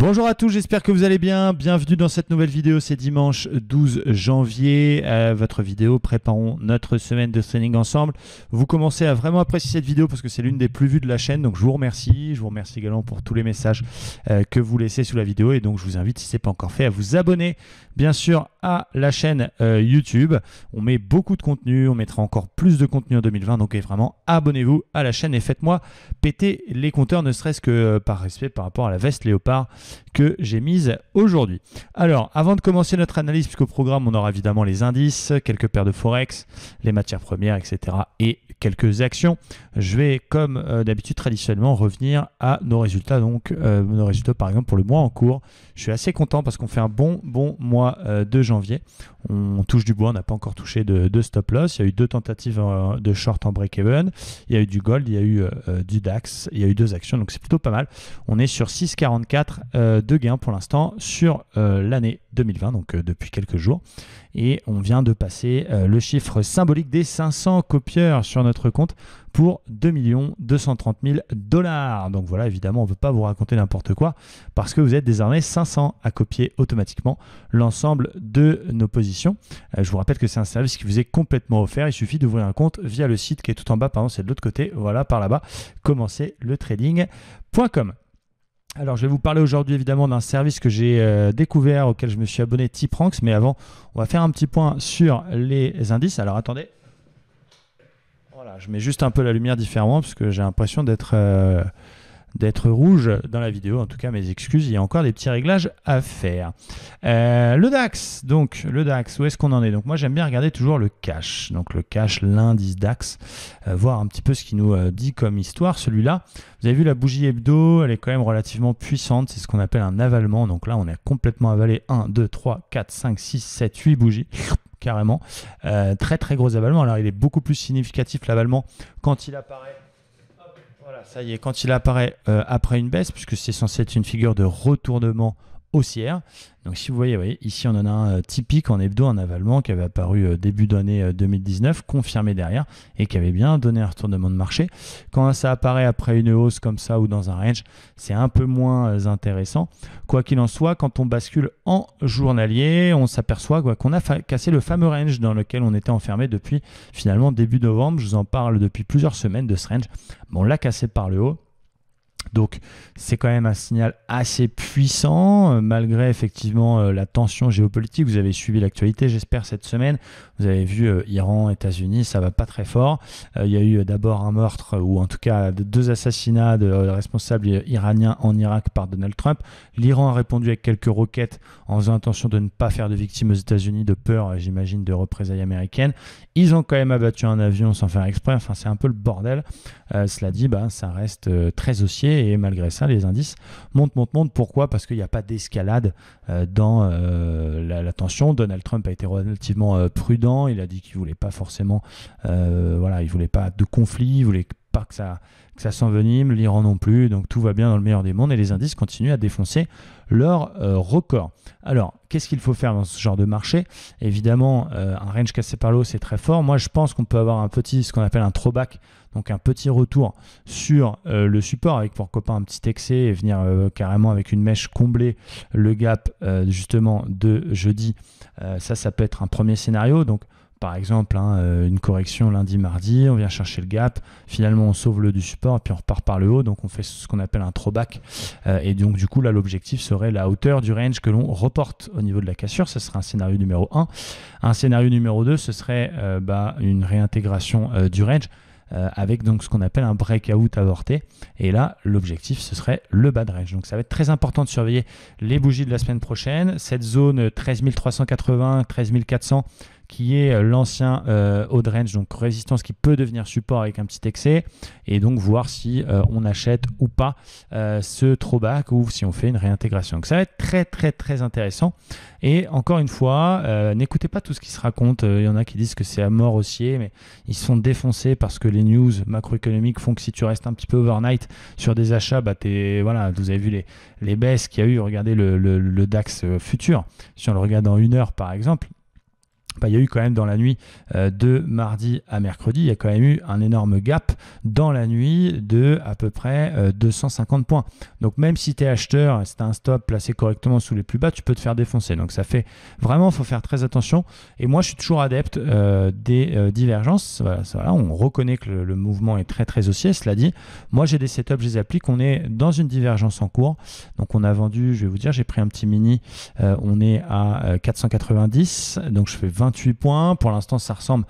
Bonjour à tous, j'espère que vous allez bien. Bienvenue dans cette nouvelle vidéo, c'est dimanche 12 janvier. Votre vidéo, préparons notre semaine de training ensemble. Vous commencez à vraiment apprécier cette vidéo parce que c'est l'une des plus vues de la chaîne, donc je vous remercie. Je vous remercie également pour tous les messages que vous laissez sous la vidéo et donc je vous invite, si ce n'est pas encore fait, à vous abonner bien sûr à la chaîne YouTube. On met beaucoup de contenu, on mettra encore plus de contenu en 2020, donc vraiment abonnez-vous à la chaîne et faites-moi péter les compteurs, ne serait-ce que par respect par rapport à la veste léopard que j'ai mise aujourd'hui. Alors, avant de commencer notre analyse, puisqu'au programme, on aura évidemment les indices, quelques paires de forex, les matières premières, etc. et quelques actions. Je vais, comme d'habitude, traditionnellement, revenir à nos résultats. Donc, nos résultats, par exemple, pour le mois en cours. Je suis assez content parce qu'on fait un bon mois de janvier. On touche du bois, on n'a pas encore touché de stop loss. Il y a eu 2 tentatives de short en break-even. Il y a eu du gold, il y a eu du DAX, il y a eu 2 actions, donc c'est plutôt pas mal. On est sur 6,44 de gains pour l'instant sur l'année 2020, donc depuis quelques jours. Et on vient de passer le chiffre symbolique des 500 copieurs sur notre compte pour 2 230 000 $. Donc voilà, évidemment, on ne veut pas vous raconter n'importe quoi parce que vous êtes désormais 500 à copier automatiquement l'ensemble de nos positions. Je vous rappelle que c'est un service qui vous est complètement offert. Il suffit d'ouvrir un compte via le site qui est tout en bas. Pardon, c'est de l'autre côté. Voilà, par là-bas, commencerletrading.com. Alors, je vais vous parler aujourd'hui évidemment d'un service que j'ai découvert, auquel je me suis abonné, TipRanks. Mais avant, on va faire un petit point sur les indices. Alors, attendez. Voilà, je mets juste un peu la lumière différemment parce que j'ai l'impression d'être rouge dans la vidéo. En tout cas, mes excuses, il y a encore des petits réglages à faire. Le DAX, où est-ce qu'on en est? Donc moi, j'aime bien regarder toujours le cash. Donc le cash, l'indice DAX, voir un petit peu ce qu'il nous dit comme histoire. Celui-là, vous avez vu la bougie hebdo, elle est quand même relativement puissante. C'est ce qu'on appelle un avalement. Donc là, on a complètement avalé 1, 2, 3, 4, 5, 6, 7, 8 bougies. Carrément. Très gros avalement. Alors, il est beaucoup plus significatif, l'avalement, quand il apparaît. Voilà, ça y est, quand il apparaît après une baisse, puisque c'est censé être une figure de retournement haussière. Donc si vous voyez, ici on en a un typique en hebdo, un avalement qui avait apparu début d'année 2019, confirmé derrière et qui avait bien donné un retournement de marché. Quand ça apparaît après une hausse comme ça ou dans un range, c'est un peu moins intéressant. Quoi qu'il en soit, quand on bascule en journalier, on s'aperçoit qu'on a cassé le fameux range dans lequel on était enfermé depuis finalement début novembre. Je vous en parle depuis plusieurs semaines de ce range. Bon, on l'a cassé par le haut. Donc, c'est quand même un signal assez puissant, malgré effectivement la tension géopolitique. Vous avez suivi l'actualité, j'espère, cette semaine. Vous avez vu Iran, États-Unis, ça va pas très fort. Il y a eu d'abord un meurtre, ou en tout cas 2 assassinats de responsables iraniens en Irak par Donald Trump. L'Iran a répondu avec quelques roquettes en faisant attention de ne pas faire de victimes aux États-Unis, de peur, j'imagine, de représailles américaines. Ils ont quand même abattu un avion sans faire exprès. Enfin, c'est un peu le bordel. Cela dit, ça reste très haussier. Et malgré ça, les indices montent. Pourquoi? Parce qu'il n'y a pas d'escalade dans la tension. Donald Trump a été relativement prudent. Il a dit qu'il ne voulait pas forcément, il ne voulait pas de conflit, il ne voulait pas que ça s'envenime, l'Iran non plus. Donc tout va bien dans le meilleur des mondes et les indices continuent à défoncer leur record. Alors, qu'est-ce qu'il faut faire dans ce genre de marché? Évidemment, un range cassé par le haut, c'est très fort. Moi, je pense qu'on peut avoir ce qu'on appelle un throwback, donc un petit retour sur le support avec pourquoi pas un petit excès et venir carrément avec une mèche combler le gap justement de jeudi. Ça peut être un premier scénario. Donc, par exemple, une correction lundi, mardi, on vient chercher le gap, finalement on sauve le du support, et puis on repart par le haut, donc on fait ce qu'on appelle un throwback. Et donc du coup, là, l'objectif serait la hauteur du range que l'on reporte au niveau de la cassure. Ce serait un scénario numéro 1. Un scénario numéro 2, ce serait une réintégration du range. Avec donc ce qu'on appelle un breakout avorté. Et là, l'objectif, ce serait le bas de range. Donc, ça va être très important de surveiller les bougies de la semaine prochaine. Cette zone 13 380, 13 400 qui est l'ancien haut de range, donc résistance qui peut devenir support avec un petit excès, et donc voir si on achète ou pas ce throwback ou si on fait une réintégration. Donc ça va être très intéressant. Et encore une fois, n'écoutez pas tout ce qui se raconte. Il y en a qui disent que c'est à mort haussier, mais ils se font défoncer parce que les news macroéconomiques font que si tu restes un petit peu overnight sur des achats, vous avez vu les baisses qu'il y a eu. Regardez le DAX futur. Si on le regarde en 1 heure par exemple, il y a eu quand même dans la nuit de mardi à mercredi, il y a quand même eu un énorme gap dans la nuit de à peu près 250 points. Donc même si tu es acheteur, si tu as un stop placé correctement sous les plus bas, tu peux te faire défoncer. Donc ça fait vraiment, il faut faire très attention. Et moi, je suis toujours adepte des divergences. Voilà, on reconnaît que le mouvement est très très haussier. Cela dit, moi j'ai des setups, je les applique. On est dans une divergence en cours. Donc on a vendu, je vais vous dire, j'ai pris un petit mini. On est à 490. Donc je fais 28 points. Pour l'instant, ça ressemble,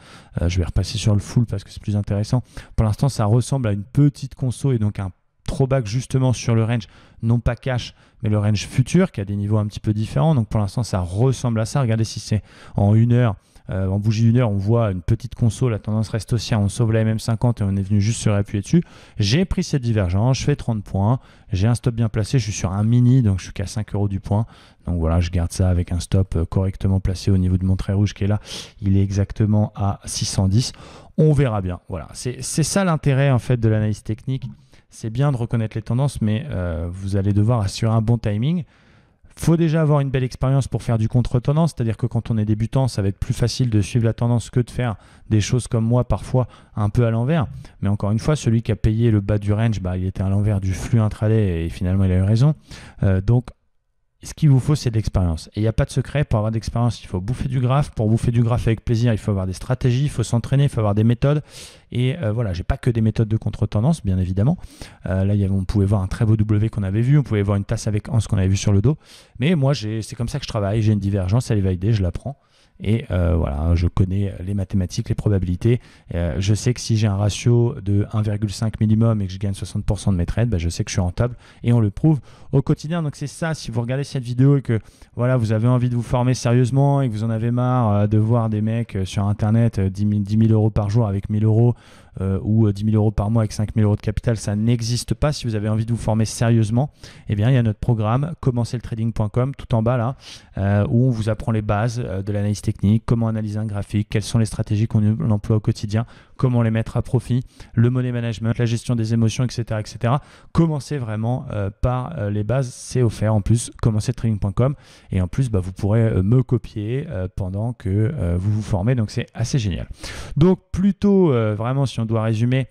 je vais repasser sur le full parce que c'est plus intéressant. Pour l'instant, ça ressemble à une petite conso et donc un throwback justement sur le range, non pas cash, mais le range futur qui a des niveaux un petit peu différents. Donc pour l'instant, ça ressemble à ça. Regardez si c'est en une heure. En bougie d'une heure, on voit une petite conso, la tendance reste haussière, on sauve la MM50 et on est venu juste se réappuyer dessus. J'ai pris cette divergence, je fais 30 points, j'ai un stop bien placé, je suis sur un mini, donc je suis qu'à 5 € du point. Donc voilà, je garde ça avec un stop correctement placé au niveau de mon trait rouge qui est là. Il est exactement à 610. On verra bien. Voilà, c'est ça l'intérêt en fait de l'analyse technique. C'est bien de reconnaître les tendances, mais vous allez devoir assurer un bon timing. Faut déjà avoir une belle expérience pour faire du contre-tendance, c'est-à-dire que quand on est débutant, ça va être plus facile de suivre la tendance que de faire des choses comme moi, parfois un peu à l'envers. Mais encore une fois, celui qui a payé le bas du range, il était à l'envers du flux intraday et finalement il a eu raison. Donc, ce qu'il vous faut, c'est de l'expérience. Et il n'y a pas de secret. Pour avoir d'expérience, il faut bouffer du graphe. Pour bouffer du graphe avec plaisir, il faut avoir des stratégies, il faut s'entraîner, il faut avoir des méthodes. Et voilà, j'ai pas que des méthodes de contre-tendance, bien évidemment. Là, on pouvait voir un très beau W qu'on avait vu. On pouvait voir une tasse avec Hans qu'on avait vu sur le dos. Mais moi, c'est comme ça que je travaille. J'ai une divergence, elle est validée, je la prends. Et voilà, je connais les mathématiques, les probabilités. Je sais que si j'ai un ratio de 1,5 minimum et que je gagne 60% de mes trades, je sais que je suis rentable et on le prouve au quotidien. Donc c'est ça, si vous regardez cette vidéo et que voilà, vous avez envie de vous former sérieusement et que vous en avez marre de voir des mecs sur Internet 10 000 € par jour avec 1 000 € ou 10 000 € par mois avec 5 000 € de capital, ça n'existe pas. Si vous avez envie de vous former sérieusement, eh bien, il y a notre programme commencerletrading.com tout en bas là, où on vous apprend les bases de l'analyse technique, comment analyser un graphique, quelles sont les stratégies qu'on emploie au quotidien, comment les mettre à profit, le money management, la gestion des émotions, etc. etc. Commencez vraiment par les bases, c'est offert en plus, commencerletrading.com et en plus, vous pourrez me copier pendant que vous vous formez, donc c'est assez génial. Donc plutôt vraiment, si on doit résumer,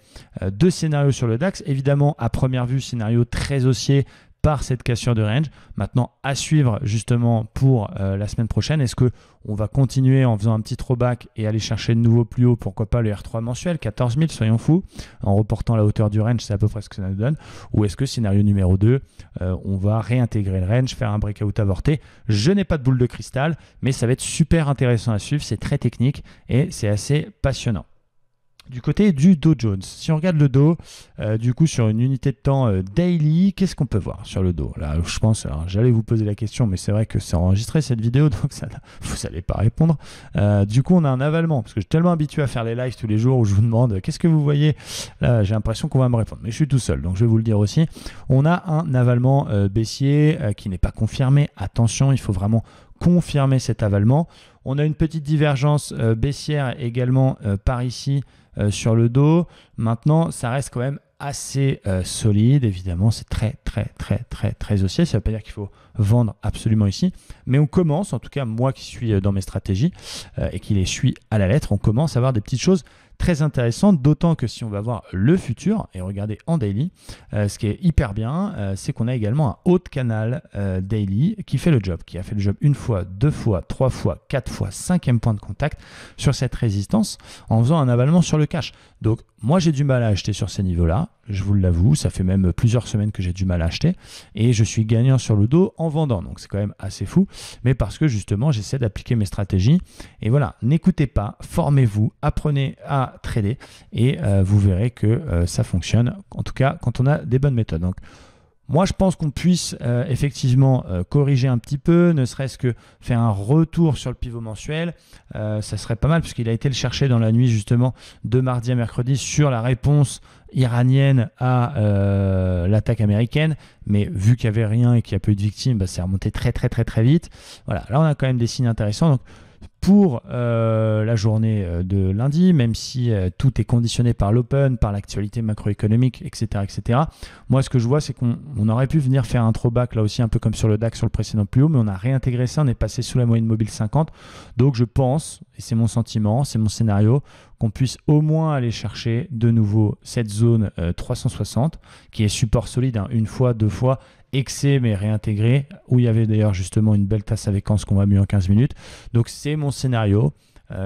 deux scénarios sur le DAX. Évidemment, à première vue, scénario très haussier par cette cassure de range. Maintenant, à suivre justement pour la semaine prochaine. Est-ce qu'on va continuer en faisant un petit throwback et aller chercher de nouveau plus haut, pourquoi pas le R3 mensuel, 14 000, soyons fous, en reportant la hauteur du range, c'est à peu près ce que ça nous donne. Ou est-ce que scénario numéro 2, on va réintégrer le range, faire un breakout avorté. Je n'ai pas de boule de cristal, mais ça va être super intéressant à suivre, c'est très technique et c'est assez passionnant. Du côté du Dow Jones, si on regarde le Dow, du coup sur une unité de temps daily, qu'est-ce qu'on peut voir sur le Dow? Là, je pense, j'allais vous poser la question, mais c'est vrai que c'est enregistré cette vidéo, donc vous n'allez pas répondre. Du coup, on a un avalement, parce que je suis tellement habitué à faire les lives tous les jours où je vous demande qu'est-ce que vous voyez. Là, j'ai l'impression qu'on va me répondre, mais je suis tout seul, donc je vais vous le dire aussi. On a un avalement baissier qui n'est pas confirmé. Attention, il faut vraiment confirmer cet avalement. On a une petite divergence baissière également par ici sur le Dow. Maintenant, ça reste quand même assez solide. Évidemment, c'est très haussier. Ça ne veut pas dire qu'il faut vendre absolument ici. Mais on commence, en tout cas moi qui suis dans mes stratégies et qui les suis à la lettre, on commence à avoir des petites choses très intéressante, d'autant que si on va voir le futur et regarder en daily, ce qui est hyper bien, c'est qu'on a également un haut de canal daily qui fait le job, qui a fait le job une fois, deux fois, trois fois, quatre fois, cinquième point de contact sur cette résistance en faisant un avalement sur le cash. Donc moi j'ai du mal à acheter sur ces niveaux-là, je vous l'avoue, ça fait même plusieurs semaines que j'ai du mal à acheter et je suis gagnant sur le dos en vendant, donc c'est quand même assez fou, mais parce que justement j'essaie d'appliquer mes stratégies et voilà, n'écoutez pas, formez-vous, apprenez à trader et vous verrez que ça fonctionne, en tout cas quand on a des bonnes méthodes. Donc moi, je pense qu'on puisse effectivement corriger un petit peu, ne serait-ce que faire un retour sur le pivot mensuel. Ça serait pas mal puisqu'il a été le chercher dans la nuit justement de mardi à mercredi sur la réponse iranienne à l'attaque américaine. Mais vu qu'il n'y avait rien et qu'il n'y a pas eu de victimes, c'est remonté très vite. Voilà, là on a quand même des signes intéressants. Donc, pour la journée de lundi, même si tout est conditionné par l'open, par l'actualité macroéconomique, etc., etc. Moi, ce que je vois, c'est qu'on aurait pu venir faire un throwback, là aussi, un peu comme sur le DAX, sur le précédent plus haut, mais on a réintégré ça, on est passé sous la moyenne mobile 50. Donc, je pense, et c'est mon sentiment, c'est mon scénario, qu'on puisse au moins aller chercher de nouveau cette zone 360, qui est support solide, hein, une fois, deux fois, excès mais réintégré, où il y avait d'ailleurs justement une belle tasse avec séquence qu'on va mieux en 15 minutes. Donc c'est mon scénario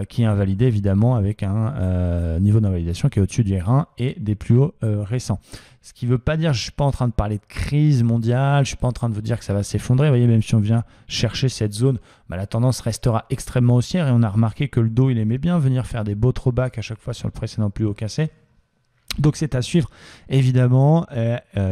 qui est invalidé évidemment avec un niveau d'invalidation qui est au-dessus du R1 et des plus hauts récents. Ce qui ne veut pas dire, je ne suis pas en train de parler de crise mondiale, je ne suis pas en train de vous dire que ça va s'effondrer. Vous voyez, même si on vient chercher cette zone, la tendance restera extrêmement haussière et on a remarqué que le dos, il aimait bien venir faire des beaux throwbacks à chaque fois sur le précédent plus haut cassé. Donc c'est à suivre évidemment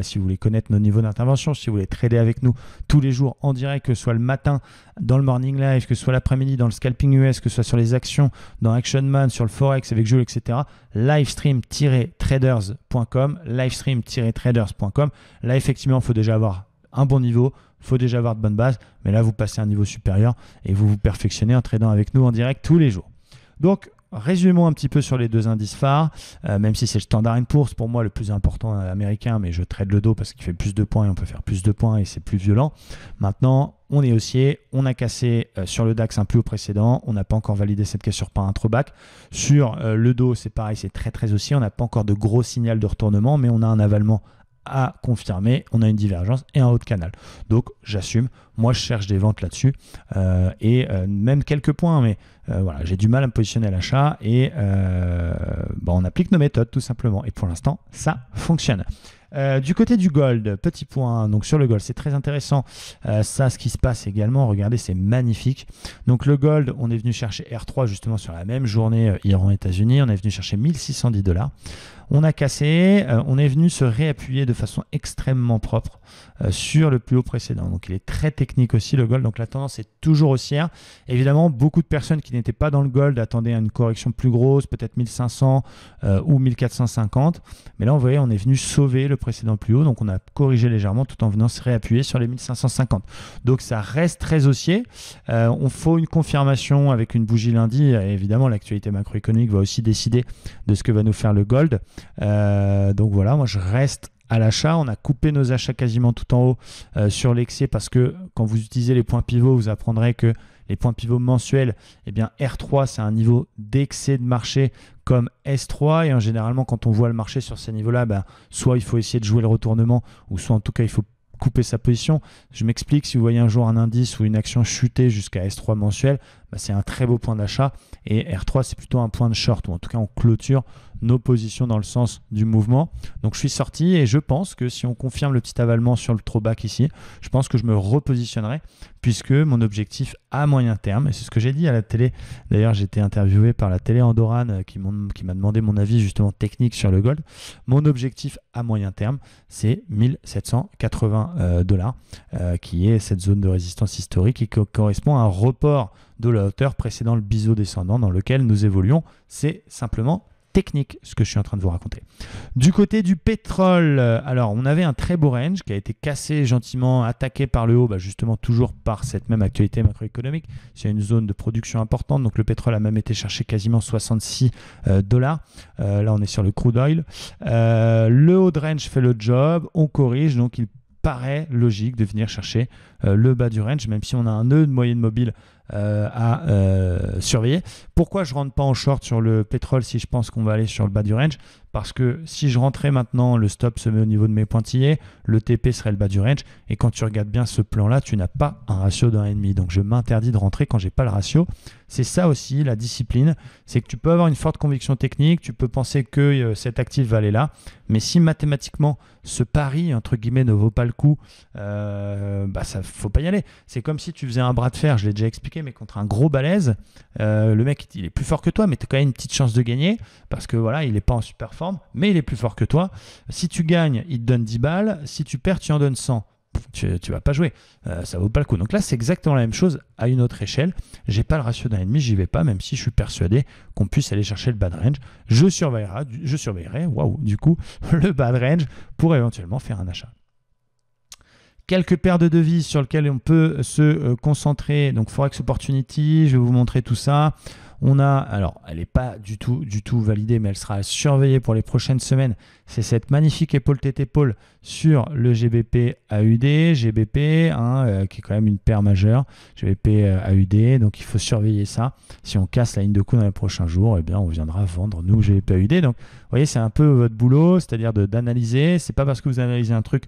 si vous voulez connaître nos niveaux d'intervention, si vous voulez trader avec nous tous les jours en direct, que ce soit le matin dans le morning live, que ce soit l'après-midi dans le scalping US, que ce soit sur les actions dans Action Man, sur le Forex avec Jules, etc. livestream-traders.com livestream-traders.com. Là effectivement il faut déjà avoir un bon niveau, il faut déjà avoir de bonnes bases, mais là vous passez à un niveau supérieur et vous vous perfectionnez en tradant avec nous en direct tous les jours. Donc résumons un petit peu sur les deux indices phares, même si c'est le Standard & Poor's pour moi le plus important américain, mais je trade le dos parce qu'il fait plus de points et on peut faire plus de points et c'est plus violent. Maintenant, on est haussier, on a cassé sur le DAX un plus haut précédent, on n'a pas encore validé cette cassure par un throwback. Sur le dos, c'est pareil, c'est très très haussier, on n'a pas encore de gros signal de retournement, mais on a un avalement à confirmer, on a une divergence et un haut de canal. Donc j'assume, moi je cherche des ventes là-dessus même quelques points, mais voilà, j'ai du mal à me positionner à l'achat et on applique nos méthodes tout simplement et pour l'instant ça fonctionne. Du côté du gold, petit point, donc sur le gold, c'est très intéressant. Ça, ce qui se passe également, regardez, c'est magnifique. Donc le gold, on est venu chercher R3 justement sur la même journée Iran-États-Unis, on est venu chercher 1610 $. On a cassé, on est venu se réappuyer de façon extrêmement propre sur le plus haut précédent. Donc il est très technique aussi le gold, donc la tendance est toujours haussière. Évidemment, beaucoup de personnes qui n'étaient pas dans le gold attendaient une correction plus grosse, peut-être 1500 ou 1450. Mais là, vous voyez, on est venu sauver le précédent plus haut, donc on a corrigé légèrement tout en venant se réappuyer sur les 1550. Donc ça reste très haussier. On faut une confirmation avec une bougie lundi. Évidemment, l'actualité macroéconomique va aussi décider de ce que va nous faire le gold. Donc voilà, moi je reste à l'achat. On a coupé nos achats quasiment tout en haut sur l'excès parce que quand vous utilisez les points pivots, vous apprendrez que les points pivots mensuels, eh bien R3 c'est un niveau d'excès de marché comme S3 et en généralement quand on voit le marché sur ces niveaux-là, soit il faut essayer de jouer le retournement ou soit en tout cas il faut couper sa position. Je m'explique, si vous voyez un jour un indice ou une action chuter jusqu'à S3 mensuel, c'est un très beau point d'achat et R3 c'est plutôt un point de short ou en tout cas on clôture nos positions dans le sens du mouvement. Donc je suis sorti et je pense que si on confirme le petit avalement sur le throwback ici, je pense que je me repositionnerai puisque mon objectif à moyen terme, et c'est ce que j'ai dit à la télé, d'ailleurs j'ai été interviewé par la télé Andorran qui m'a demandé mon avis justement technique sur le gold, mon objectif à moyen terme c'est 1780 $, qui est cette zone de résistance historique et qui correspond à un report de la hauteur précédant le biseau descendant dans lequel nous évoluons. C'est simplement technique ce que je suis en train de vous raconter. Du côté du pétrole, alors on avait un très beau range qui a été cassé gentiment, attaqué par le haut, justement toujours par cette même actualité macroéconomique. C'est une zone de production importante, donc le pétrole a même été cherché quasiment 66 $. Là on est sur le crude oil. Le haut de range fait le job, on corrige, donc il paraît logique de venir chercher le bas du range, même si on a un nœud de moyenne mobile à surveiller. Pourquoi je ne rentre pas en short sur le pétrole si je pense qu'on va aller sur le bas du range? Parce que si je rentrais maintenant, le stop se met au niveau de mes pointillés, le TP serait le bas du range, et quand tu regardes bien ce plan-là, tu n'as pas un ratio de 1,5. Donc je m'interdis de rentrer quand je n'ai pas le ratio. C'est ça aussi la discipline, c'est que tu peux avoir une forte conviction technique, tu peux penser que cet actif va aller là, mais si mathématiquement ce pari, entre guillemets, ne vaut pas le coup, ça faut pas y aller. C'est comme si tu faisais un bras de fer, je l'ai déjà expliqué, mais contre un gros balèze, le mec il est plus fort que toi, mais tu as quand même une petite chance de gagner, parce que voilà, il n'est pas en super forme, mais il est plus fort que toi. Si tu gagnes, il te donne 10 balles, si tu perds, tu en donnes 100. Tu vas pas jouer, ça vaut pas le coup. Donc là, c'est exactement la même chose à une autre échelle. J'ai pas le ratio d'1,5, j'y vais pas, même si je suis persuadé qu'on puisse aller chercher le bad range. Je surveillerai, du coup, le bad range pour éventuellement faire un achat. Quelques paires de devises sur lesquelles on peut se concentrer. Donc Forex Opportunity, je vais vous montrer tout ça. On a, alors elle n'est pas du tout validée, mais elle sera surveillée pour les prochaines semaines. C'est cette magnifique épaule tête épaule sur le GBP AUD, GBP qui est quand même une paire majeure, GBP AUD, donc il faut surveiller ça. Si on casse la ligne de coup dans les prochains jours, eh bien on viendra vendre nous GBP AUD. Donc vous voyez, c'est un peu votre boulot, c'est-à-dire d'analyser. C'est pas parce que vous analysez un truc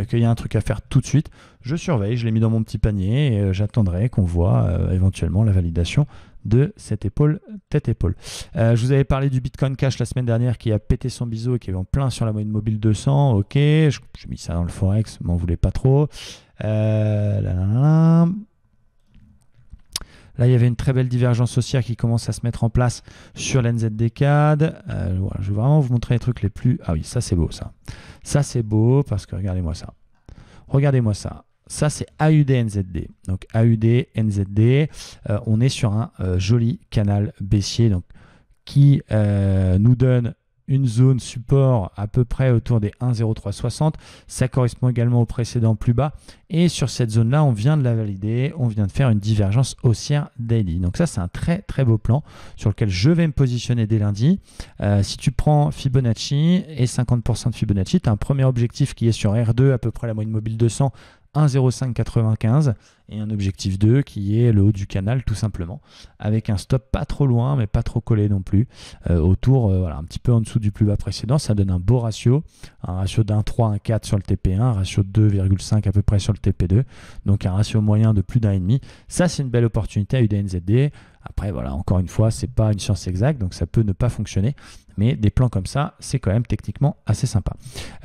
qu'il y a un truc à faire tout de suite. Je surveille, je l'ai mis dans mon petit panier et j'attendrai qu'on voit éventuellement la validation de cette épaule tête-épaule. Je vous avais parlé du Bitcoin Cash la semaine dernière qui a pété son biseau et qui est en plein sur la moyenne mobile 200. Ok, j'ai mis ça dans le Forex, m'en voulez pas trop. Là, il y avait une très belle divergence haussière qui commence à se mettre en place sur l'NZD-CAD. Voilà, je vais vraiment vous montrer les trucs les plus... Ah oui, ça c'est beau ça. Ça c'est beau parce que regardez-moi ça. Regardez-moi ça. Ça, c'est AUD-NZD. Donc, AUD-NZD, on est sur un joli canal baissier donc, qui nous donne une zone support à peu près autour des 1,0360. Ça correspond également au précédent plus bas. Et sur cette zone-là, on vient de la valider. On vient de faire une divergence haussière daily. Donc ça, c'est un très, très beau plan sur lequel je vais me positionner dès lundi. Si tu prends Fibonacci et 50% de Fibonacci, tu as un premier objectif qui est sur R2, à peu près la moyenne mobile 200, 1,0595 et un objectif 2 qui est le haut du canal tout simplement, avec un stop pas trop loin mais pas trop collé non plus, autour, voilà, un petit peu en dessous du plus bas précédent. Ça donne un beau ratio, un ratio d'1,3, 1,4 sur le TP1, un ratio de 2,5 à peu près sur le TP2, donc un ratio moyen de plus d'1,5. Ça, c'est une belle opportunité à UDNZD. Après, voilà, encore une fois, c'est pas une science exacte, donc ça peut ne pas fonctionner. Mais des plans comme ça, c'est quand même techniquement assez sympa.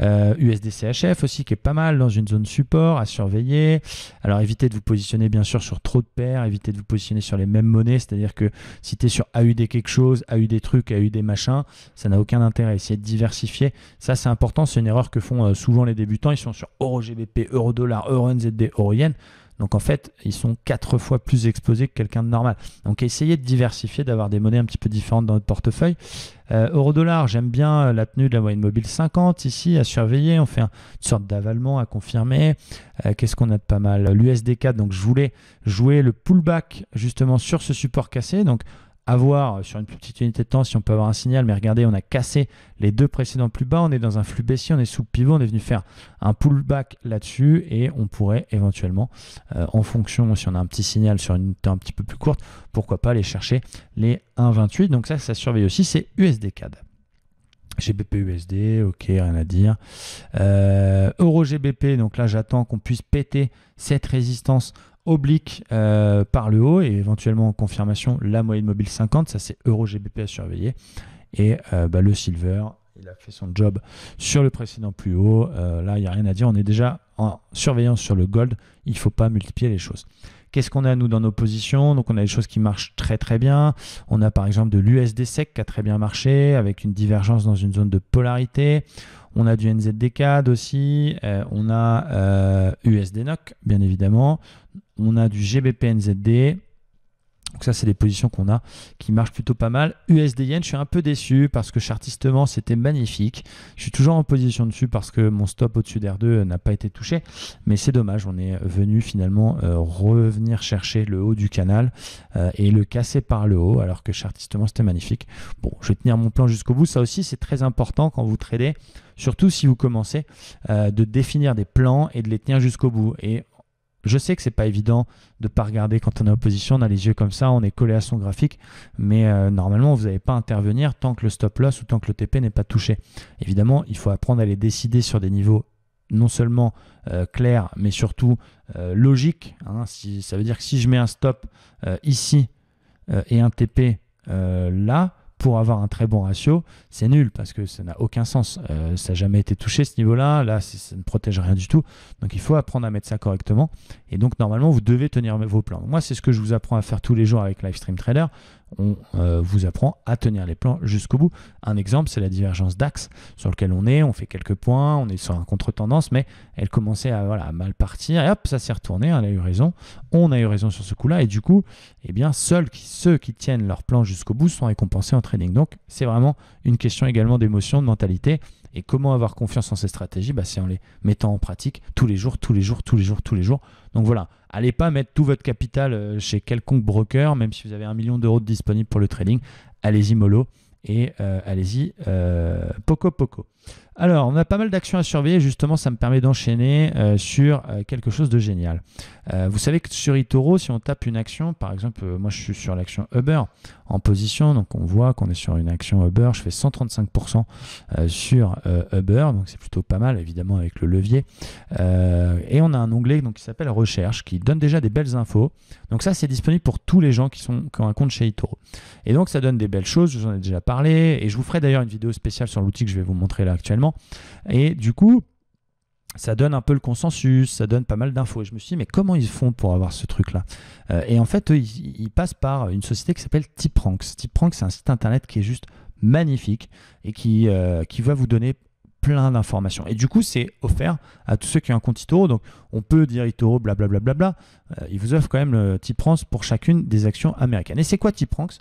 USD-CHF aussi, qui est pas mal dans une zone support à surveiller. Alors, évitez de vous positionner bien sûr sur trop de paires, évitez de vous positionner sur les mêmes monnaies. C'est-à-dire que si tu es sur AUD quelque chose, AUD truc, AUD machin, ça n'a aucun intérêt. Essayez de diversifier. Ça, c'est important. C'est une erreur que font souvent les débutants. Ils sont sur Euro-GBP, Euro-Dollar, Euro-NZD, Euro-Yen. Donc en fait, ils sont 4 fois plus exposés que quelqu'un de normal. Donc essayez de diversifier, d'avoir des monnaies un petit peu différentes dans votre portefeuille. Euro-dollar, j'aime bien la tenue de la moyenne mobile 50 ici à surveiller. On fait une sorte d'avalement à confirmer. Qu'est-ce qu'on a de pas mal? L'USD4, donc je voulais jouer le pullback justement sur ce support cassé. Donc à voir sur une petite unité de temps si on peut avoir un signal, mais regardez, on a cassé les deux précédents plus bas, on est dans un flux baissier, on est sous le pivot, on est venu faire un pullback là-dessus et on pourrait éventuellement, en fonction, si on a un petit signal sur une unité un petit peu plus courte, pourquoi pas aller chercher les 1,28. Donc ça surveille aussi, c'est USD-CAD. GBP USD, ok, rien à dire. Euro GBP, donc là j'attends qu'on puisse péter cette résistance oblique par le haut et éventuellement en confirmation la moyenne mobile 50, ça c'est Euro GBP à surveiller. Et le silver, il a fait son job sur le précédent plus haut. Là, il n'y a rien à dire, on est déjà en surveillance sur le gold, il ne faut pas multiplier les choses. Qu'est-ce qu'on a nous dans nos positions? Donc on a des choses qui marchent très très bien. On a par exemple de l'USD SEC qui a très bien marché avec une divergence dans une zone de polarité. On a du NZD-CAD aussi. On a USD NOK bien évidemment. On a du GBP NZD. Donc ça, c'est des positions qu'on a qui marchent plutôt pas mal. USD Yen, je suis un peu déçu parce que chartistement, c'était magnifique. Je suis toujours en position dessus parce que mon stop au-dessus d'R2 n'a pas été touché. Mais c'est dommage, on est venu finalement revenir chercher le haut du canal et le casser par le haut alors que chartistement, c'était magnifique. Bon, je vais tenir mon plan jusqu'au bout. Ça aussi, c'est très important quand vous tradez, surtout si vous commencez de définir des plans et de les tenir jusqu'au bout. Et je sais que c'est pas évident de ne pas regarder quand on est en position, on a les yeux comme ça, on est collé à son graphique, mais normalement vous n'allez pas intervenir tant que le stop loss ou tant que le TP n'est pas touché. Évidemment, il faut apprendre à les décider sur des niveaux non seulement clairs, mais surtout logiques. Ça veut dire que si je mets un stop ici et un TP là, pour avoir un très bon ratio, c'est nul parce que ça n'a aucun sens. Ça n'a jamais été touché ce niveau-là. Là, ça ne protège rien du tout. Donc, il faut apprendre à mettre ça correctement. Et donc, normalement, vous devez tenir vos plans. Moi, c'est ce que je vous apprends à faire tous les jours avec Livestream Trader. On vous apprend à tenir les plans jusqu'au bout. Un exemple, c'est la divergence DAX sur lequel on est. On fait quelques points. On est sur un contre-tendance, mais elle commençait à mal partir. Et hop, ça s'est retourné. Elle a eu raison. On a eu raison sur ce coup-là. Et du coup, eh bien, seuls ceux qui tiennent leur plan jusqu'au bout sont récompensés en trading. Donc, c'est vraiment une question également d'émotion, de mentalité. Et comment avoir confiance en ces stratégies? C'est en les mettant en pratique tous les jours. Donc voilà, allez pas mettre tout votre capital chez quelconque broker, même si vous avez 1 million d'euros disponibles pour le trading. Allez-y mollo et allez-y poco. Alors, on a pas mal d'actions à surveiller. Justement, ça me permet d'enchaîner sur quelque chose de génial. Vous savez que sur eToro, si on tape une action, par exemple, moi je suis sur l'action Uber en position, donc on voit qu'on est sur une action Uber. Je fais 135% sur Uber, donc c'est plutôt pas mal, évidemment, avec le levier. Et on a un onglet donc, qui s'appelle Recherche, qui donne déjà des belles infos. Donc ça, c'est disponible pour tous les gens qui ont un compte chez eToro. Et donc, ça donne des belles choses, je vous en ai déjà parlé, et je vous ferai d'ailleurs une vidéo spéciale sur l'outil que je vais vous montrer là actuellement. Et du coup, ça donne un peu le consensus, ça donne pas mal d'infos. Et je me suis dit, mais comment ils font pour avoir ce truc-là? Et en fait, eux, ils passent par une société qui s'appelle Tipranks. Tipranks, c'est un site internet qui est juste magnifique et qui va vous donner plein d'informations. Et du coup, c'est offert à tous ceux qui ont un compte eToro. Donc, on peut dire eToro, blablabla. Il vous offre quand même le Tipranks pour chacune des actions américaines. Et c'est quoi Tipranks?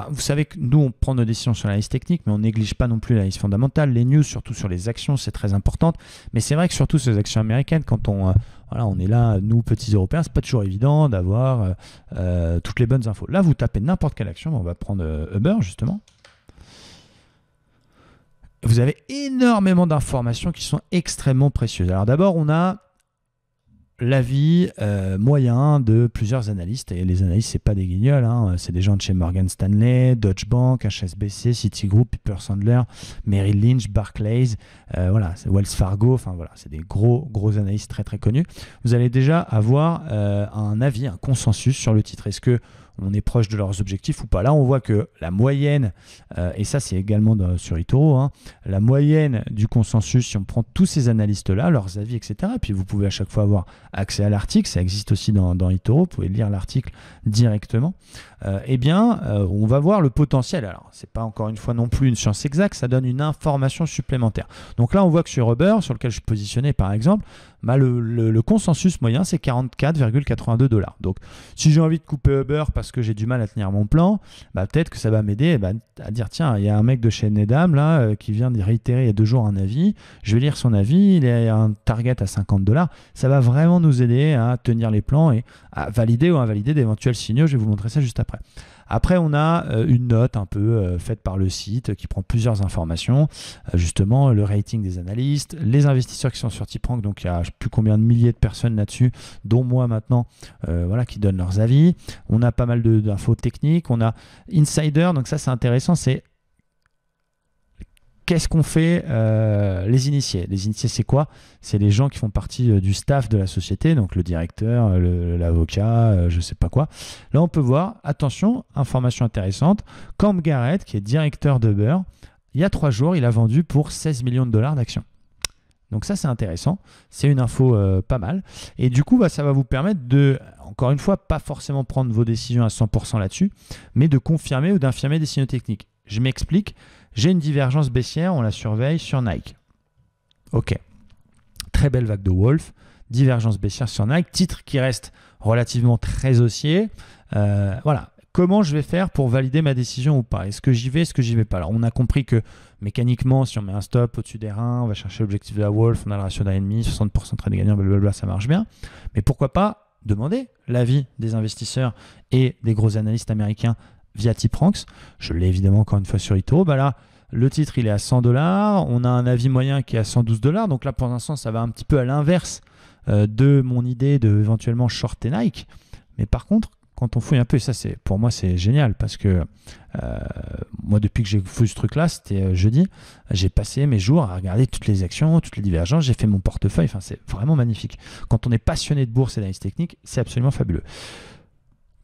Vous savez que nous, on prend nos décisions sur l'analyse technique, mais on néglige pas non plus l'analyse fondamentale. Les news, surtout sur les actions, c'est très important. Mais c'est vrai que surtout sur les actions américaines, quand on est là, nous, petits Européens, c'est pas toujours évident d'avoir toutes les bonnes infos. Là, vous tapez n'importe quelle action. On va prendre Uber, justement. Vous avez énormément d'informations qui sont extrêmement précieuses. Alors d'abord, on a l'avis moyen de plusieurs analystes. Et les analystes, ce n'est pas des guignols. C'est des gens de chez Morgan Stanley, Deutsche Bank, HSBC, Citigroup, Piper Sandler, Merrill Lynch, Barclays, c'est Wells Fargo. Enfin voilà, c'est des gros analystes très très connus. Vous allez déjà avoir un avis, un consensus sur le titre. Est-ce que on est proche de leurs objectifs ou pas? Là, on voit que la moyenne, et ça c'est également sur eToro, la moyenne du consensus, si on prend tous ces analystes-là, leurs avis, etc., et puis vous pouvez à chaque fois avoir accès à l'article, ça existe aussi dans eToro, vous pouvez lire l'article directement, on va voir le potentiel. Alors, c'est pas encore une fois non plus une science exacte, ça donne une information supplémentaire. Donc là, on voit que sur Uber, sur lequel je suis positionné par exemple, le consensus moyen, c'est 44,82 $. Donc, si j'ai envie de couper Uber parce que j'ai du mal à tenir mon plan, peut-être que ça va m'aider à dire, tiens, il y a un mec de chez Nedam là, qui vient de réitérer il y a 2 jours un avis, je vais lire son avis, il y a un target à 50 $. Ça va vraiment nous aider à tenir les plans et à valider ou invalider d'éventuels signaux. Je vais vous montrer ça juste après. Après, on a une note un peu faite par le site qui prend plusieurs informations, justement le rating des analystes, les investisseurs qui sont sur Tipranks, donc il y a je ne sais plus combien de milliers de personnes là-dessus, dont moi maintenant, qui donnent leurs avis. On a pas mal d'infos techniques, on a Insider, donc ça c'est intéressant, c'est qu'est-ce qu'on fait les initiés? Les initiés, c'est quoi? C'est les gens qui font partie du staff de la société, donc le directeur, l'avocat, je ne sais pas quoi. Là, on peut voir, attention, information intéressante, Cam Garrett, qui est directeur d'Uber, il y a 3 jours, il a vendu pour 16 millions de dollars d'actions. Donc ça, c'est intéressant. C'est une info pas mal. Et du coup, ça va vous permettre de, encore une fois, pas forcément prendre vos décisions à 100% là-dessus, mais de confirmer ou d'infirmer des signaux techniques. Je m'explique. J'ai une divergence baissière, on la surveille sur Nike. Ok. Très belle vague de Wolf. Divergence baissière sur Nike. Titre qui reste relativement très haussier. Voilà. Comment je vais faire pour valider ma décision ou pas? Est-ce que j'y vais, est-ce que j'y vais pas? Alors, on a compris que mécaniquement, si on met un stop au-dessus des reins, on va chercher l'objectif de la Wolf, on a le ratio d'1,5, 60% de trade gagnant, blablabla, ça marche bien. Mais pourquoi pas demander l'avis des investisseurs et des gros analystes américains via Tipranks? Je l'ai évidemment encore une fois sur eToro. Là, le titre, il est à 100 $. On a un avis moyen qui est à 112 $. Donc là, pour l'instant, ça va un petit peu à l'inverse de mon idée de éventuellement shorter Nike. Mais par contre, quand on fouille un peu, et ça, pour moi, c'est génial parce que moi, depuis que j'ai fouillé ce truc-là, c'était jeudi, j'ai passé mes jours à regarder toutes les actions, toutes les divergences, j'ai fait mon portefeuille. Enfin, c'est vraiment magnifique. Quand on est passionné de bourse et d'analyse technique, c'est absolument fabuleux.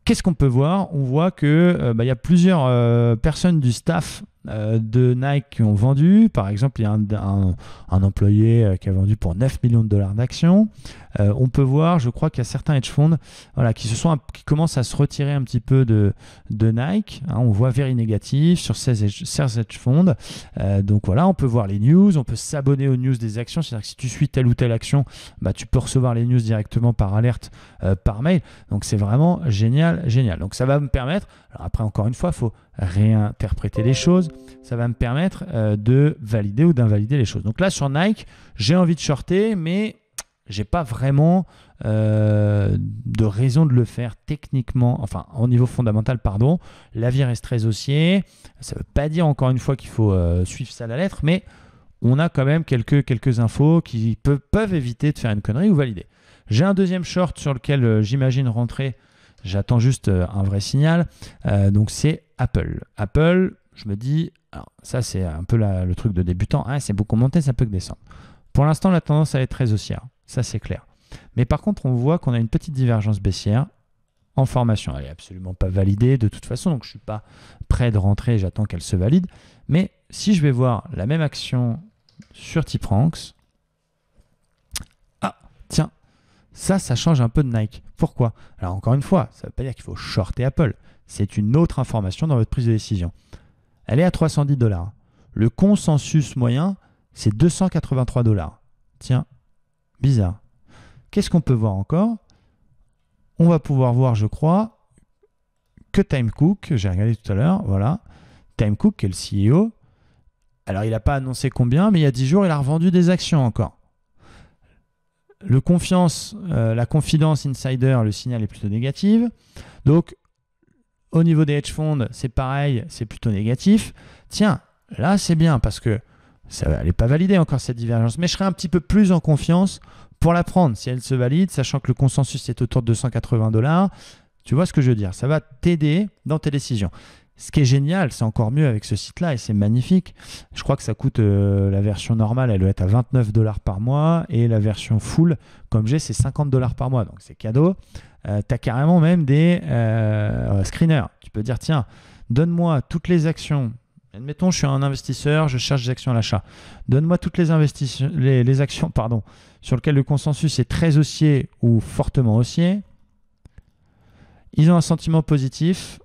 Qu'est-ce qu'on peut voir? On voit que y a plusieurs personnes du staff de Nike qui ont vendu. Par exemple, il y a un employé qui a vendu pour 9 millions de dollars d'actions. On peut voir, je crois qu'il y a certains hedge funds qui commencent à se retirer un petit peu de Nike. On voit very négatif sur 16 hedge funds. Donc voilà, on peut voir les news, on peut s'abonner aux news des actions. C'est-à-dire que si tu suis telle ou telle action, tu peux recevoir les news directement par alerte, par mail. Donc c'est vraiment génial. Donc ça va me permettre, alors après encore une fois, il faut réinterpréter les choses. Ça va me permettre de valider ou d'invalider les choses. Donc là, sur Nike, j'ai envie de shorter, mais j'ai pas vraiment de raison de le faire techniquement, enfin au niveau fondamental, pardon. L'avis reste très haussier. Ça ne veut pas dire encore une fois qu'il faut suivre ça à la lettre, mais on a quand même quelques infos qui peuvent éviter de faire une connerie ou valider. J'ai un deuxième short sur lequel j'imagine rentrer. J'attends juste un vrai signal. Donc c'est Apple. Apple, je me dis, alors ça c'est un peu le truc de débutant. Hein, c'est beaucoup monter, ça peut que descendre. Pour l'instant, la tendance elle est très haussière. Ça c'est clair. Mais par contre, on voit qu'on a une petite divergence baissière en formation. Elle n'est absolument pas validée de toute façon, donc je ne suis pas prêt de rentrer, j'attends qu'elle se valide. Mais si je vais voir la même action sur TipRanks, ah, tiens, ça change un peu de Nike. Pourquoi? Alors encore une fois, ça ne veut pas dire qu'il faut shorter Apple. C'est une autre information dans votre prise de décision. Elle est à 310 $. Le consensus moyen, c'est 283 $. Tiens, bizarre. Qu'est-ce qu'on peut voir encore? On va pouvoir voir, je crois, que Tim Cook, j'ai regardé tout à l'heure, voilà, Tim Cook, qui est le CEO, alors il n'a pas annoncé combien, mais il y a 10 jours, il a revendu des actions encore. La confidence insider, le signal est plutôt négatif. Donc, au niveau des hedge funds, c'est pareil, c'est plutôt négatif. Tiens, là, c'est bien parce que elle n'est pas validée encore cette divergence, mais je serais un petit peu plus en confiance pour la prendre si elle se valide, sachant que le consensus est autour de 280 $. Tu vois ce que je veux dire? Ça va t'aider dans tes décisions. Ce qui est génial, c'est encore mieux avec ce site-là et c'est magnifique. Je crois que ça coûte, la version normale, elle doit être à 29 $ par mois et la version full, comme j'ai, c'est 50 $ par mois. Donc c'est cadeau. Tu as carrément même des screeners. Tu peux dire, tiens, donne-moi toutes les actions. Admettons, je suis un investisseur, je cherche des actions à l'achat. Donne-moi toutes les actions sur lesquelles le consensus est très haussier ou fortement haussier. Ils ont un sentiment positif.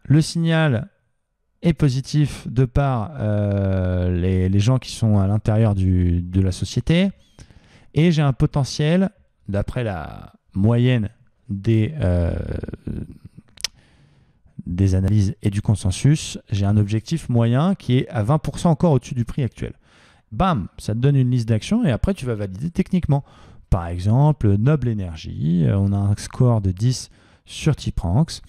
Le signal est positif de par les gens qui sont à l'intérieur de la société. Et j'ai un potentiel, d'après la moyenne des analyses et du consensus, j'ai un objectif moyen qui est à 20% encore au-dessus du prix actuel. Bam, ça te donne une liste d'actions et après tu vas valider techniquement. Par exemple, Noble Energy, on a un score de 10 sur TipRanks.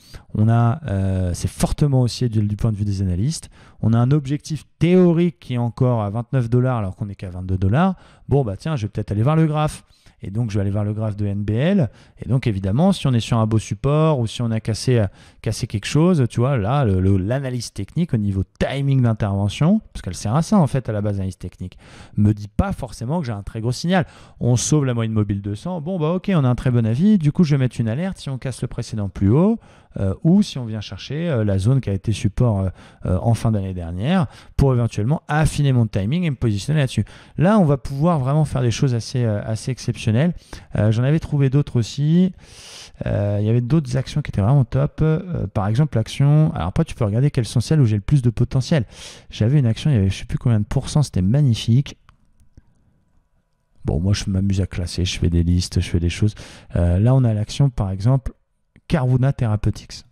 C'est fortement haussier du point de vue des analystes. On a un objectif théorique qui est encore à 29 $ alors qu'on n'est qu'à 22 $. Bon, bah tiens, je vais peut-être aller voir le graphe. Et donc, je vais aller voir le graphe de NBL. Et donc, évidemment, si on est sur un beau support ou si on a cassé quelque chose, tu vois, là, l'analyse technique au niveau timing d'intervention, parce qu'elle sert à ça, en fait, à la base, l'analyse technique, me dit pas forcément que j'ai un très gros signal. On sauve la moyenne mobile 200. Bon, bah, ok, on a un très bon avis. Du coup, je vais mettre une alerte si on casse le précédent plus haut ou si on vient chercher la zone qui a été support en fin d'année dernière pour éventuellement affiner mon timing et me positionner là-dessus. Là, on va pouvoir vraiment faire des choses assez exceptionnelles. J'en avais trouvé d'autres aussi. Il y avait d'autres actions qui étaient vraiment top. Par exemple, l'action... Alors après, tu peux regarder quelles sont celles où j'ai le plus de potentiel. J'avais une action, il y avait je ne sais plus combien de pourcents, c'était magnifique. Bon, moi, je m'amuse à classer, je fais des listes, je fais des choses. Là, on a l'action, par exemple, Karuna Therapeutics.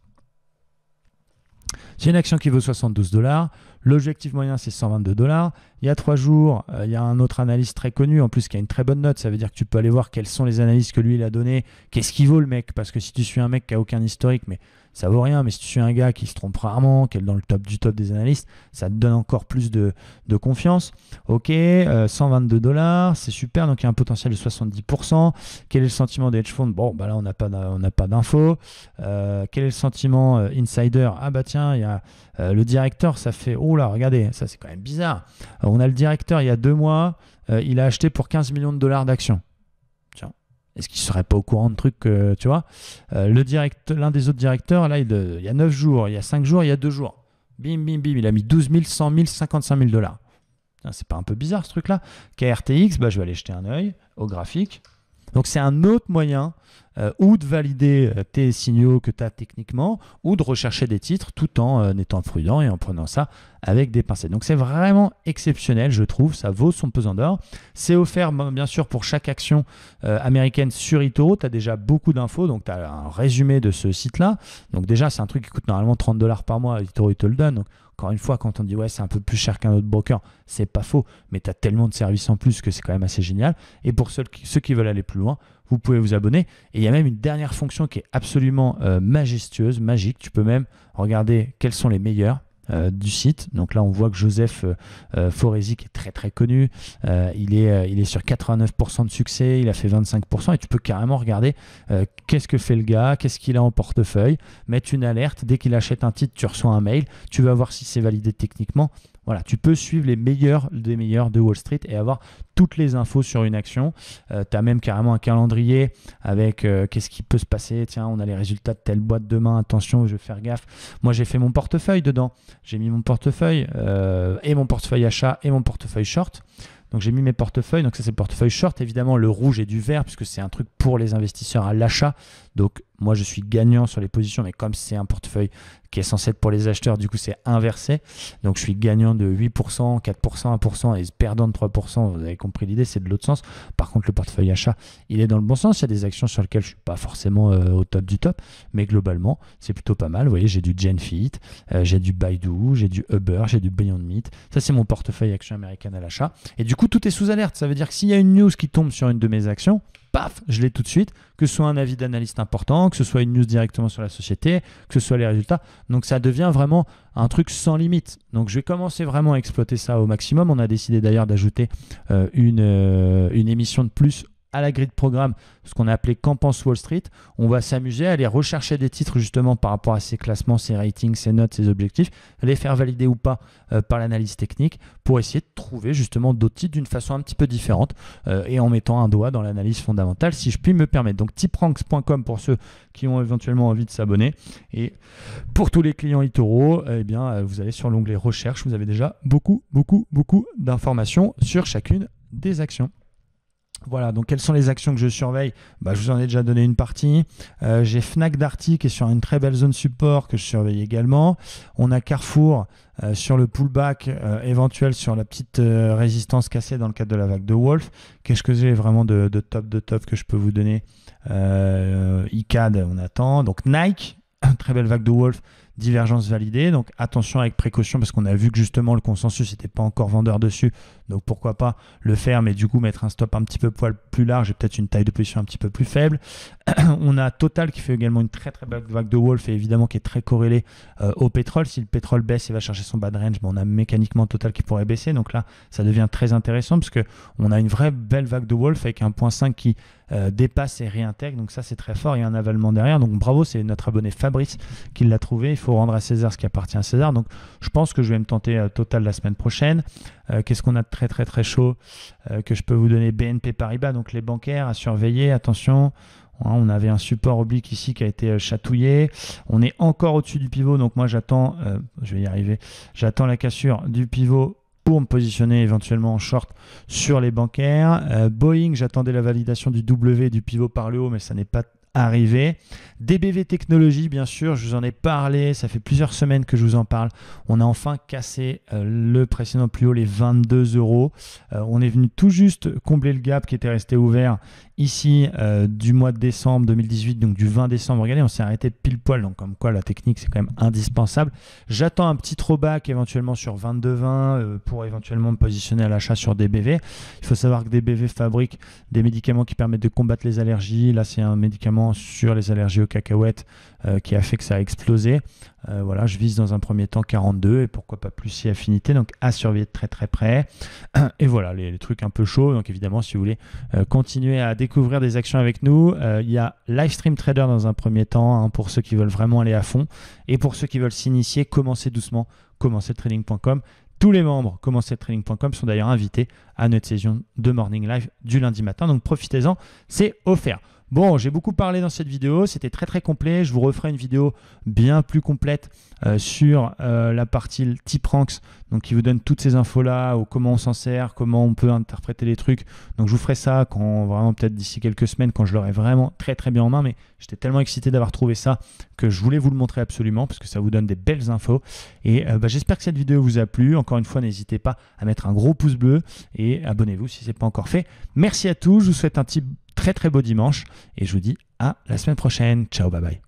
C'est une action qui vaut 72 $. L'objectif moyen, c'est 122 $. Il y a 3 jours, il y a un autre analyste très connu, en plus, qui a une très bonne note. Ça veut dire que tu peux aller voir quelles sont les analyses que lui, il a données. Qu'est-ce qu'il vaut, le mec? Parce que si tu suis un mec qui n'a aucun historique, mais ça vaut rien. Mais si tu suis un gars qui se trompe rarement, qui est dans le top du top des analystes, ça te donne encore plus de confiance. Ok, 122 $, c'est super. Donc, il y a un potentiel de 70%. Quel est le sentiment des hedge funds? Bon, bah là, on n'a pas d'infos. Quel est le sentiment insider? Ah bah tiens, il y a le directeur, ça fait... Oh là, regardez, ça c'est quand même bizarre. On a le directeur, il y a 2 mois, il a acheté pour 15 millions de $ d'actions. Tiens, est-ce qu'il ne serait pas au courant de trucs, tu vois? L'un des autres directeurs, là, il y a 9 jours, il y a 5 jours, il y a 2 jours. Bim, bim, bim, il a mis 12 000, 100 000, 55 000 $. C'est pas un peu bizarre ce truc-là? KRTX, bah, je vais aller jeter un œil au graphique. Donc c'est un autre moyen ou de valider tes signaux que tu as techniquement, ou de rechercher des titres tout en étant prudent et en prenant ça avec des pincettes. Donc c'est vraiment exceptionnel, je trouve, ça vaut son pesant d'or. C'est offert bien sûr pour chaque action américaine sur eToro. Tu as déjà beaucoup d'infos, donc tu as un résumé de ce site-là. Donc déjà, c'est un truc qui coûte normalement $30 par mois, eToro il te le donne. Donc, encore une fois, quand on dit ouais, c'est un peu plus cher qu'un autre broker, c'est pas faux, mais tu as tellement de services en plus que c'est quand même assez génial. Et pour ceux qui veulent aller plus loin, vous pouvez vous abonner. Et il y a même une dernière fonction qui est absolument majestueuse, magique. Tu peux même regarder quels sont les meilleurs du site. Donc là, on voit que Joseph Foresi, qui est très très connu, il est sur 89% de succès, il a fait 25%, et tu peux carrément regarder qu'est-ce que fait le gars, qu'est-ce qu'il a en portefeuille, mettre une alerte. Dès qu'il achète un titre, tu reçois un mail, tu vas voir si c'est validé techniquement. Voilà, tu peux suivre les meilleurs des meilleurs de Wall Street et avoir toutes les infos sur une action. Tu as même carrément un calendrier avec qu'est-ce qui peut se passer. Tiens, on a les résultats de telle boîte demain, attention, je vais faire gaffe. Moi, j'ai fait mon portefeuille dedans. J'ai mis mon portefeuille et mon portefeuille achat et mon portefeuille short. Donc j'ai mis mes portefeuilles, donc ça c'est le portefeuille short, évidemment le rouge et du vert puisque c'est un truc pour les investisseurs à l'achat. Donc moi je suis gagnant sur les positions, mais comme c'est un portefeuille qui est censé être pour les acheteurs, du coup c'est inversé. Donc je suis gagnant de 8%, 4%, 1% et perdant de 3%, vous avez compris l'idée, c'est de l'autre sens. Par contre le portefeuille achat, il est dans le bon sens, il y a des actions sur lesquelles je ne suis pas forcément au top du top, mais globalement c'est plutôt pas mal. Vous voyez, j'ai du Genfit, j'ai du Baidu, j'ai du Uber, j'ai du Beyond Meat. Ça c'est mon portefeuille action américaine à l'achat. Et du coup tout est sous alerte, ça veut dire que s'il y a une news qui tombe sur une de mes actions, paf, je l'ai tout de suite, que ce soit un avis d'analyste important, que ce soit une news directement sur la société, que ce soit les résultats. Donc ça devient vraiment un truc sans limite. Donc je vais commencer vraiment à exploiter ça au maximum. On a décidé d'ailleurs d'ajouter une émission de plus à la grille de programme, ce qu'on a appelé Qu'en pense Wall Street. On va s'amuser à aller rechercher des titres justement par rapport à ces classements, ces ratings, ces notes, ces objectifs, les faire valider ou pas par l'analyse technique pour essayer de trouver justement d'autres titres d'une façon un petit peu différente et en mettant un doigt dans l'analyse fondamentale, si je puis me permettre. Donc tipranks.com pour ceux qui ont éventuellement envie de s'abonner, et pour tous les clients eToro, eh bien, vous allez sur l'onglet recherche, vous avez déjà beaucoup d'informations sur chacune des actions. Voilà, donc quelles sont les actions que je surveille? Je vous en ai déjà donné une partie. J'ai Fnac Darty qui est sur une très belle zone support que je surveille également. On a Carrefour sur le pullback éventuel sur la petite résistance cassée dans le cadre de la vague de Wolf. Qu'est-ce que j'ai vraiment de top que je peux vous donner? ICAD, on attend. Donc Nike, très belle vague de Wolf. Divergence validée, donc attention avec précaution parce qu'on a vu que justement le consensus n'était pas encore vendeur dessus, donc pourquoi pas le faire, mais du coup mettre un stop un petit peu poil plus large et peut-être une taille de position un petit peu plus faible. On a Total qui fait également une très belle vague de Wolf et évidemment qui est très corrélé au pétrole. Si le pétrole baisse, il va chercher son bas de range, mais on a mécaniquement Total qui pourrait baisser, donc là ça devient très intéressant parce qu'on a une vraie belle vague de Wolf avec un 1.5 qui dépasse et réintègre, donc ça c'est très fort. Il y a un avalement derrière, donc bravo, c'est notre abonné Fabrice qui l'a trouvé. Il faut rendre à César ce qui appartient à César, donc je pense que je vais me tenter Total la semaine prochaine. Qu'est-ce qu'on a de très chaud que je peux vous donner? BNP Paribas, donc les bancaires à surveiller, attention. On avait un support oblique ici qui a été chatouillé. On est encore au-dessus du pivot, donc moi j'attends, je vais y arriver, j'attends la cassure du pivot pour me positionner éventuellement en short sur les bancaires. Boeing, j'attendais la validation du W du pivot par le haut, mais ça n'est pas arrivé. DBV Technologies, bien sûr, je vous en ai parlé, ça fait plusieurs semaines que je vous en parle. On a enfin cassé le précédent plus haut, les 22 €. On est venu tout juste combler le gap qui était resté ouvert ici du mois de décembre 2018, donc du 20 décembre. Regardez, on s'est arrêté pile poil, donc comme quoi la technique c'est quand même indispensable. J'attends un petit throwback éventuellement sur 22,20 pour éventuellement me positionner à l'achat sur DBV. Il faut savoir que DBV fabrique des médicaments qui permettent de combattre les allergies. Là, c'est un médicament sur les allergies aux cacahuètes qui a fait que ça a explosé. Voilà, je vise dans un premier temps 42 et pourquoi pas plus si affinité, donc à surveiller de très près. Et voilà, les trucs un peu chauds. Donc évidemment, si vous voulez continuer à découvrir des actions avec nous, il y a Livestream Trader dans un premier temps, pour ceux qui veulent vraiment aller à fond. Et pour ceux qui veulent s'initier, commencez doucement, commenceztrading.com. Tous les membres commenceztrading.com sont d'ailleurs invités à notre session de Morning Live du lundi matin, donc profitez-en, c'est offert. Bon, j'ai beaucoup parlé dans cette vidéo, c'était très très complet. Je vous referai une vidéo bien plus complète sur la partie TipRanks, donc qui vous donne toutes ces infos-là, ou comment on s'en sert, comment on peut interpréter les trucs. Donc je vous ferai ça quand vraiment peut-être d'ici quelques semaines, quand je l'aurai vraiment très très bien en main. Mais j'étais tellement excité d'avoir trouvé ça que je voulais vous le montrer absolument parce que ça vous donne des belles infos. Et j'espère que cette vidéo vous a plu. Encore une fois, n'hésitez pas à mettre un gros pouce bleu et abonnez-vous si ce n'est pas encore fait. Merci à tous, je vous souhaite un très très beau dimanche et je vous dis à la semaine prochaine. Ciao, bye bye.